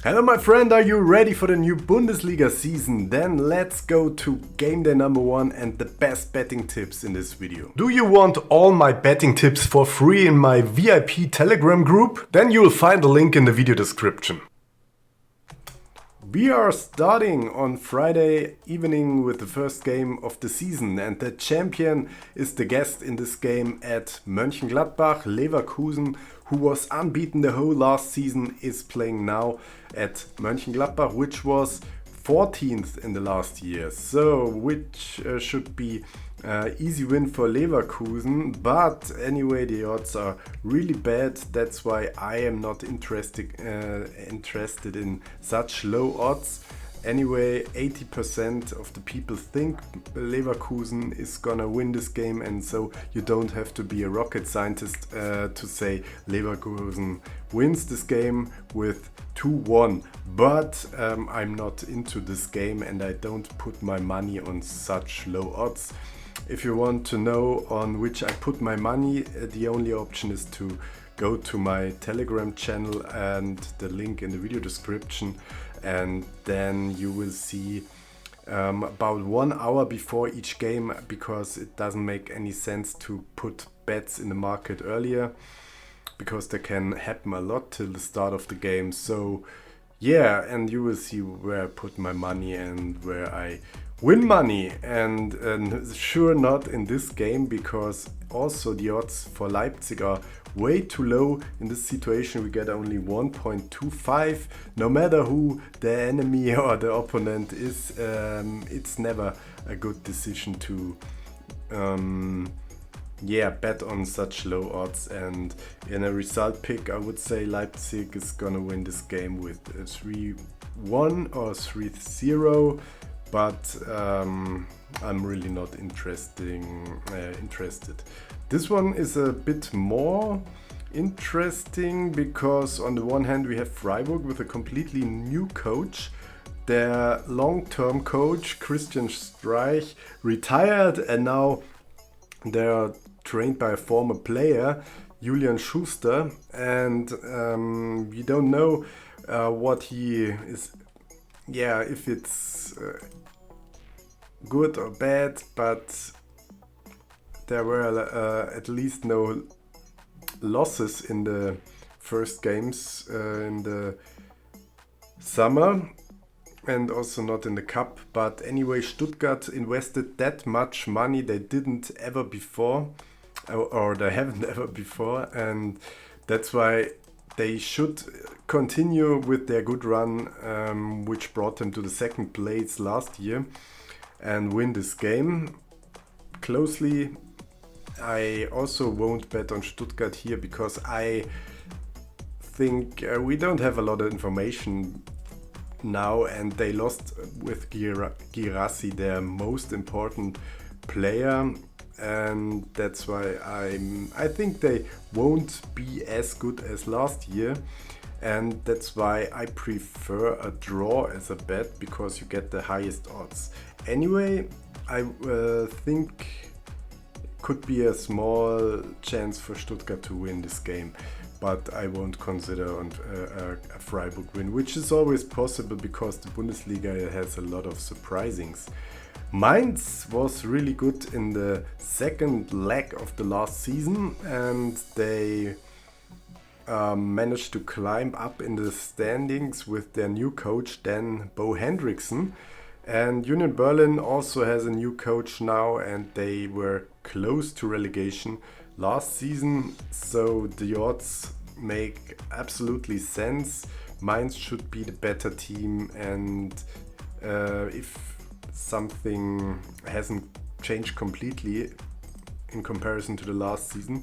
Hello my friend, are you ready for the new Bundesliga season? Then let's go to game day number 1 and the best betting tips in this video. Do you want all my betting tips for free in my VIP Telegram group? Then you'll find the link in the video description. We are starting on Friday evening with the first game of the season, and the champion is the guest in this game at Mönchengladbach. Leverkusen, who was unbeaten the whole last season, is playing now at Mönchengladbach, which was 14th in the last year, so which should be easy win for Leverkusen. But anyway, the odds are really bad. That's why I am not interested in such low odds. Anyway, 80% of the people think Leverkusen is gonna win this game, and so you don't have to be a rocket scientist to say Leverkusen wins this game with 2-1. But I'm not into this game and I don't put my money on such low odds. If you want to know on which I put my money, the only option is to go to my Telegram channel and the link in the video description, and then you will see about 1 hour before each game, because it doesn't make any sense to put bets in the market earlier, because there can happen a lot till the start of the game. So yeah, and you will see where I put my money and where I win money, and sure not in this game, because also the odds for Leipzig are way too low. In this situation we get only 1.25. No matter who the enemy or the opponent is, it's never a good decision to bet on such low odds. And in a result pick, I would say Leipzig is gonna win this game with 3-1 or 3-0. But I'm really not interested. This one is a bit more interesting, because on the one hand we have Freiburg with a completely new coach. Their long-term coach, Christian Streich, retired, and now they are trained by a former player, Julian Schuster, and we don't know what he is. Yeah, if it's good or bad, but there were at least no losses in the first games in the summer, and also not in the cup. But anyway, Stuttgart invested that much money they didn't ever before, or they haven't ever before, and that's why they should continue with their good run, which brought them to the second place last year, and win this game closely. I also won't bet on Stuttgart here, because I think we don't have a lot of information now, and they lost with Girassi, their most important player, and that's why I think they won't be as good as last year, and that's why I prefer a draw as a bet, because you get the highest odds. Anyway, I think could be a small chance for Stuttgart to win this game, but I won't consider a Freiburg win, which is always possible because the Bundesliga has a lot of surprisings. Mainz was really good in the second leg of the last season, and they managed to climb up in the standings with their new coach, Dan Bo Hendrickson. And Union Berlin also has a new coach now, and they were close to relegation last season, so the odds make absolutely sense. Mainz should be the better team, and if something hasn't changed completely in comparison to the last season,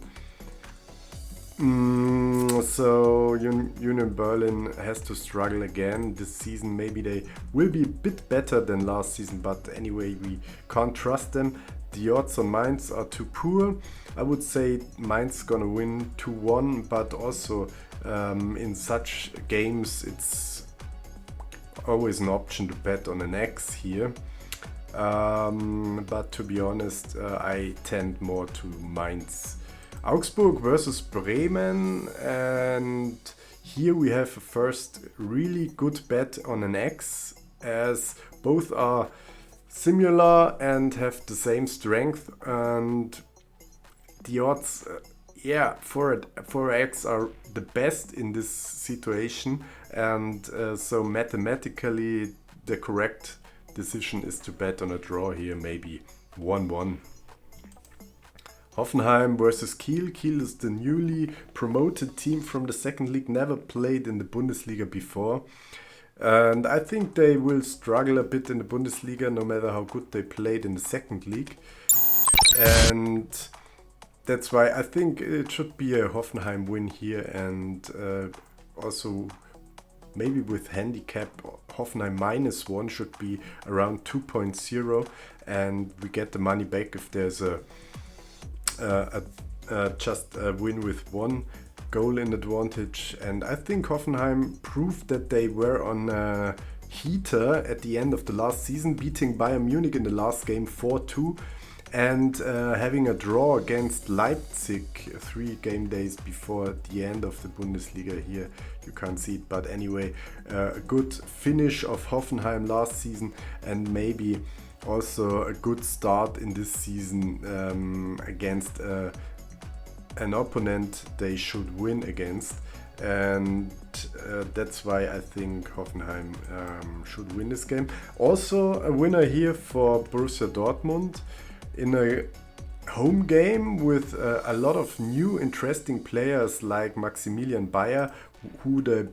so Union Berlin has to struggle again this season. Maybe they will be a bit better than last season, but anyway, we can't trust them. The odds on Mainz are too poor. I would say Mainz gonna win 2-1, but also in such games it's always an option to bet on an X here. But to be honest, I tend more to Mainz. Augsburg versus Bremen, and here we have a first really good bet on an X, as both are similar and have the same strength, and the odds for X are the best in this situation, and so mathematically the correct decision is to bet on a draw here, maybe 1-1. Hoffenheim versus Kiel. Kiel is the newly promoted team from the second league, never played in the Bundesliga before. And I think they will struggle a bit in the Bundesliga, no matter how good they played in the second league. And that's why I think it should be a Hoffenheim win here, and also maybe with handicap, Hoffenheim -1 should be around 2.0, and we get the money back if there's just a win with 1 goal in advantage. And I think Hoffenheim proved that they were on a heater at the end of the last season, beating Bayern Munich in the last game 4-2, and having a draw against Leipzig 3 game days before the end of the Bundesliga. Here you can't see it, but anyway, a good finish of Hoffenheim last season, and maybe also a good start in this season against an opponent they should win against, and that's why I think Hoffenheim should win this game. Also a winner here for Borussia Dortmund in a home game with a lot of new interesting players like Maximilian Bayer, who they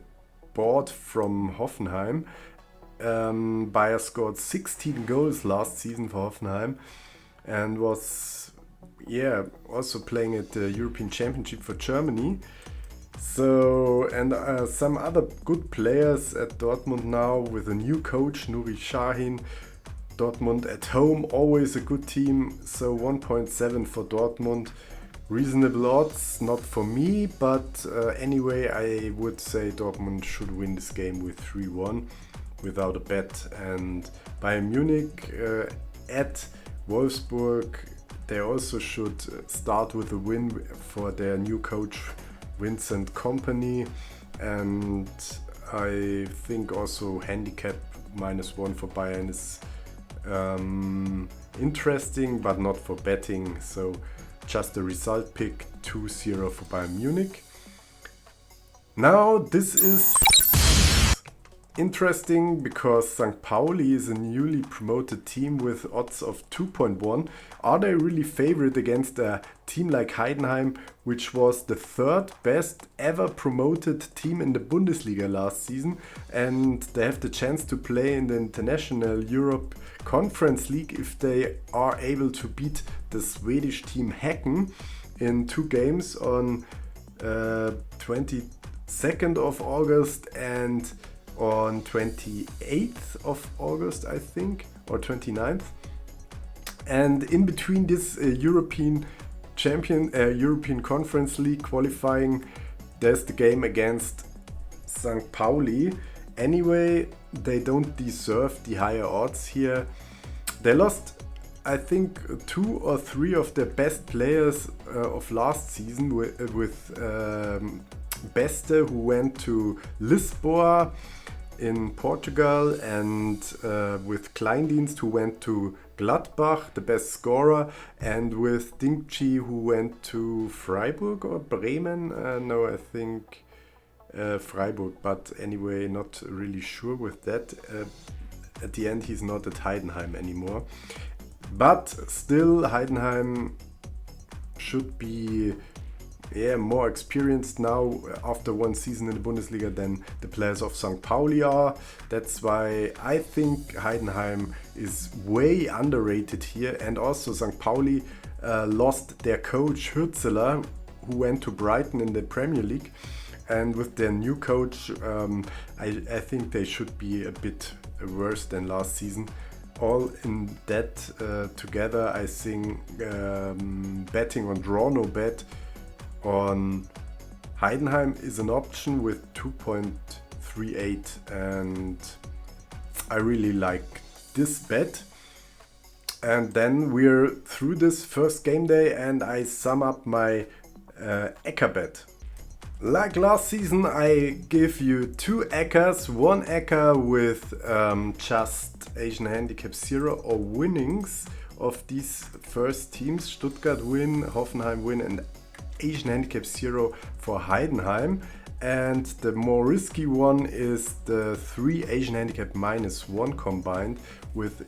bought from Hoffenheim. Bayer scored 16 goals last season for Hoffenheim and was also playing at the European Championship for Germany. So, and some other good players at Dortmund now with a new coach, Nuri Sahin. Dortmund at home, always a good team, so 1.7 for Dortmund. Reasonable odds, not for me, but anyway, I would say Dortmund should win this game with 3-1 without a bet. And Bayern Munich at Wolfsburg, they also should start with a win for their new coach Vincent Kompany, and I think also handicap -1 for Bayern is interesting, but not for betting, so just a result pick, 2-0 for Bayern Munich. Now this is interesting because St. Pauli is a newly promoted team with odds of 2.1. Are they really favorite against a team like Heidenheim, which was the 3rd best ever promoted team in the Bundesliga last season, and they have the chance to play in the International Europe Conference League if they are able to beat the Swedish team Häcken in 2 games on 22nd of August and on 28th of August, I think, or 29th. And in between this European Conference League qualifying, there's the game against St. Pauli. Anyway, they don't deserve the higher odds here. They lost, I think, 2 or 3 of their best players of last season with Beste, who went to Lisboa in Portugal, and with Kleindienst, who went to Gladbach, the best scorer, and with Dingchi, who went to Freiburg or Bremen. No, I think Freiburg, but anyway, not really sure with that. At the end, he's not at Heidenheim anymore. But still, Heidenheim should be more experienced now after 1 season in the Bundesliga than the players of St. Pauli are. That's why I think Heidenheim is way underrated here. And also St. Pauli lost their coach Hürzeler, who went to Brighton in the Premier League. And with their new coach, I think they should be a bit worse than last season. All in that together, I think betting on draw no bet on Heidenheim is an option with 2.38, and I really like this bet. And then we're through this first game day, and I sum up my Eckerbet. Like last season, I give you 2 Eckers, 1 Ecker with just Asian Handicap 0 or winnings of these first teams. Stuttgart win, Hoffenheim win, and Asian Handicap 0 for Heidenheim. And the more risky one is the 3 Asian Handicap -1 combined with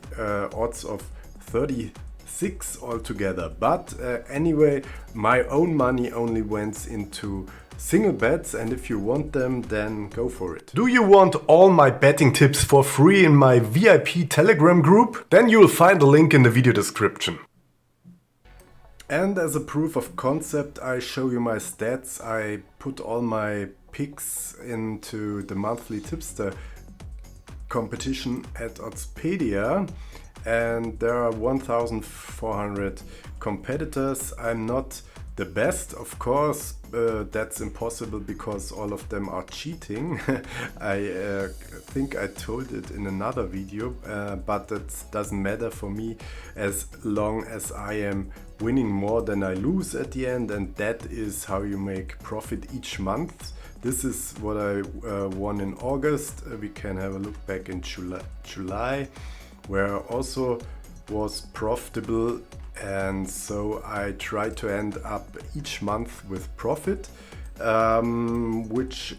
odds of 36 altogether. But anyway, my own money only went into single bets, and if you want them, then go for it. Do you want all my betting tips for free in my VIP Telegram group? Then you'll find a link in the video description. And as a proof of concept, I show you my stats. I put all my picks into the monthly tipster competition at Oddspedia, and there are 1,400 competitors. I'm not the best, of course, that's impossible because all of them are cheating. I think I told it in another video, but that doesn't matter for me as long as I am winning more than I lose at the end, and that is how you make profit each month. This is what I won in August. We can have a look back in July, where I also was profitable, and so I try to end up each month with profit, which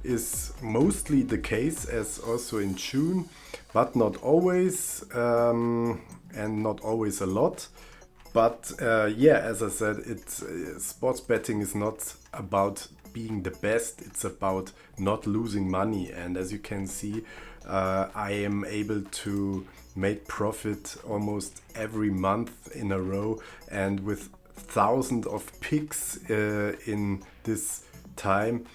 is mostly the case as also in June, but not always, and not always a lot. But yeah, as I said, sports betting is not about being the best, it's about not losing money. And as you can see, I am able to make profit almost every month in a row, and with thousands of picks in this time.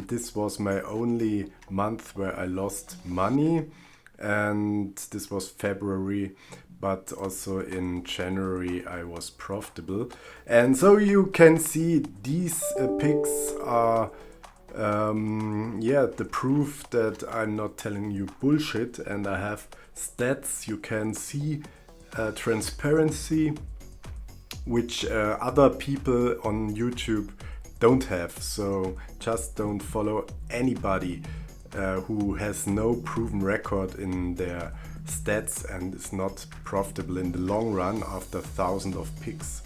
This was my only month where I lost money, and this was February, but also in January I was profitable. And so you can see these picks are the proof that I'm not telling you bullshit, and I have stats. You can see transparency, which other people on YouTube don't have. So just don't follow anybody who has no proven record in their stats and is not profitable in the long run after thousands of picks.